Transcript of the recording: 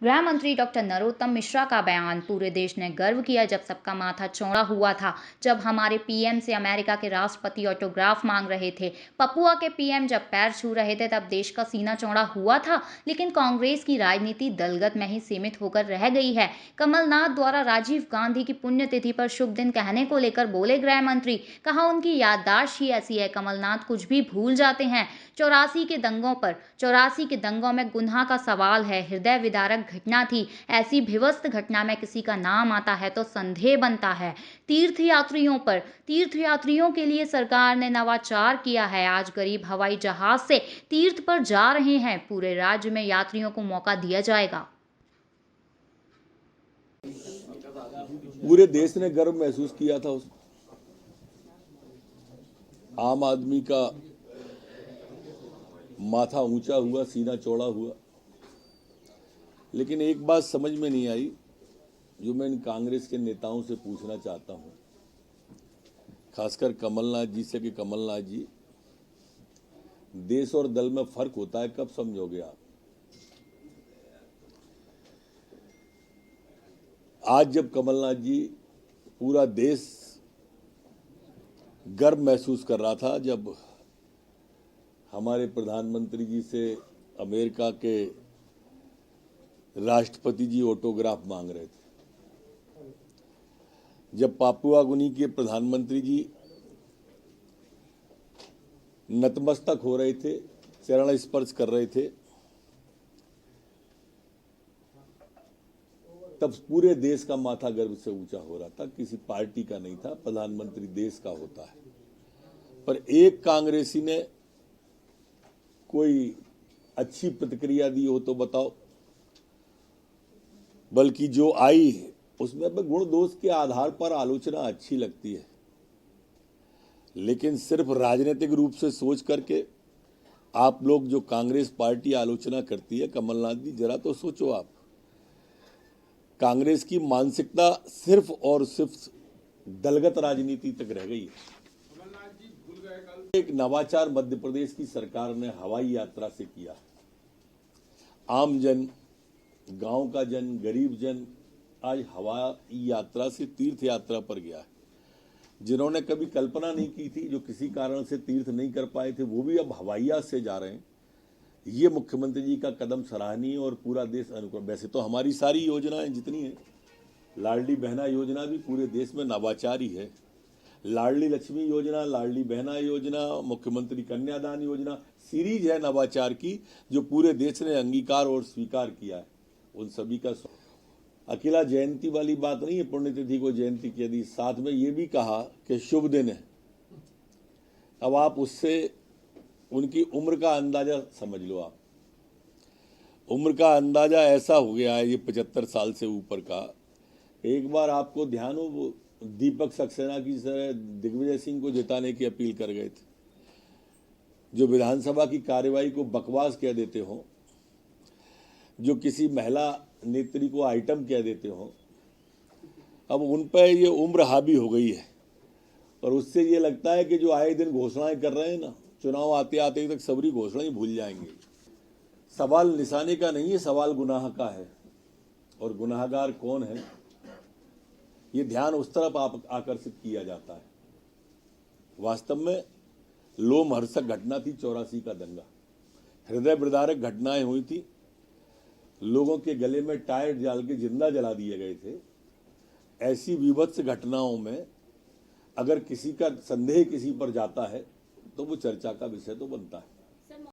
गृह मंत्री डॉक्टर नरोत्तम मिश्रा का बयान। पूरे देश ने गर्व किया जब सबका माथा चौड़ा हुआ था, जब हमारे पीएम से अमेरिका के राष्ट्रपति ऑटोग्राफ मांग रहे थे। पपुआ के पीएम जब पैर छू रहे थे तब देश का सीना चौड़ा हुआ था। लेकिन कांग्रेस की राजनीति दलगत में ही सीमित होकर रह गई है। कमलनाथ द्वारा राजीव गांधी की पुण्यतिथि पर शुभ दिन कहने को लेकर बोले गृह मंत्री। कहा उनकी याददाश्त ही ऐसी है, कमलनाथ कुछ भी भूल जाते हैं। 84 के दंगों में गुनाह का सवाल है, हृदय विदारक घटना थी। ऐसी भीभत्स घटना में किसी का नाम आता है तो संदेह बनता है। तीर्थयात्रियों के लिए सरकार ने नवाचार किया है। आज गरीब हवाई जहाज से तीर्थ पर जा रहे हैं। पूरे राज्य में यात्रियों को मौका दिया जाएगा। पूरे देश ने गर्व महसूस किया था। उस आम आदमी का माथा ऊंचा हुआ, सीना चौड़ा हुआ। लेकिन एक बात समझ में नहीं आई, जो मैं इन कांग्रेस के नेताओं से पूछना चाहता हूं, खासकर कमलनाथ जी से, कि कमलनाथ जी, देश और दल में फर्क होता है, कब समझोगे आप? आज जब कमलनाथ जी, पूरा देश गर्व महसूस कर रहा था जब हमारे प्रधानमंत्री जी से अमेरिका के राष्ट्रपति जी ऑटोग्राफ मांग रहे थे, जब पापुआ गुनी के प्रधानमंत्री जी नतमस्तक हो रहे थे, चरण स्पर्श कर रहे थे, तब पूरे देश का माथा गर्व से ऊंचा हो रहा था। किसी पार्टी का नहीं था, प्रधानमंत्री देश का होता है। पर एक कांग्रेसी ने कोई अच्छी प्रतिक्रिया दी हो तो बताओ। बल्कि जो आई उसमें गुण दोष के आधार पर आलोचना अच्छी लगती है, लेकिन सिर्फ राजनीतिक रूप से सोच करके आप लोग, जो कांग्रेस पार्टी आलोचना करती है, कमलनाथ जी जरा तो सोचो आप। कांग्रेस की मानसिकता सिर्फ और सिर्फ दलगत राजनीति तक रह गई है। एक नवाचार मध्य प्रदेश की सरकार ने हवाई यात्रा से किया। आम जन, गांव का जन, गरीब जन आज हवाई यात्रा से तीर्थ यात्रा पर गया है। जिन्होंने कभी कल्पना नहीं की थी, जो किसी कारण से तीर्थ नहीं कर पाए थे, वो भी अब हवाई जहाज से जा रहे हैं। ये मुख्यमंत्री जी का कदम सराहनीय और पूरा देश अनुकूल। वैसे तो हमारी सारी योजनाएं जितनी हैं, लाडली बहना योजना भी पूरे देश में नवाचार ही है। लाडली लक्ष्मी योजना, लाडली बहना योजना, मुख्यमंत्री कन्यादान योजना, सीरीज है नवाचार की, जो पूरे देश ने अंगीकार और स्वीकार किया है। उन सभी का अकेला जयंती वाली बात नहीं है, पुण्यतिथि को जयंती कह दी, साथ में ये भी कहा कि शुभ दिन है। अब आप उससे उनकी उम्र का अंदाजा समझ लो। आप उम्र का अंदाजा ऐसा हो गया है, ये 75 साल से ऊपर का। एक बार आपको ध्यान हो, वो दीपक सक्सेना की तरह दिग्विजय सिंह को जिताने की अपील कर गए थे, जो विधानसभा की कार्यवाही को बकवास कह देते हो, जो किसी महिला नेत्री को आइटम कह देते हो। अब उन पर ये उम्र हावी हो गई है, और उससे ये लगता है कि जो आए दिन घोषणाएं कर रहे हैं ना, चुनाव आते आते तक सबरी घोषणा ही भूल जाएंगे। सवाल निशाने का नहीं है, सवाल गुनाह का है। और गुनाहगार कौन है, ये ध्यान उस तरफ आकर्षित किया जाता है। वास्तव में लोमहर्षक घटना थी 84 का दंगा। हृदय विदारक घटनाएं हुई थी। लोगों के गले में टायर डाल के जिंदा जला दिए गए थे। ऐसी विभत्स घटनाओं में अगर किसी का संदेह किसी पर जाता है तो वो चर्चा का विषय तो बनता है।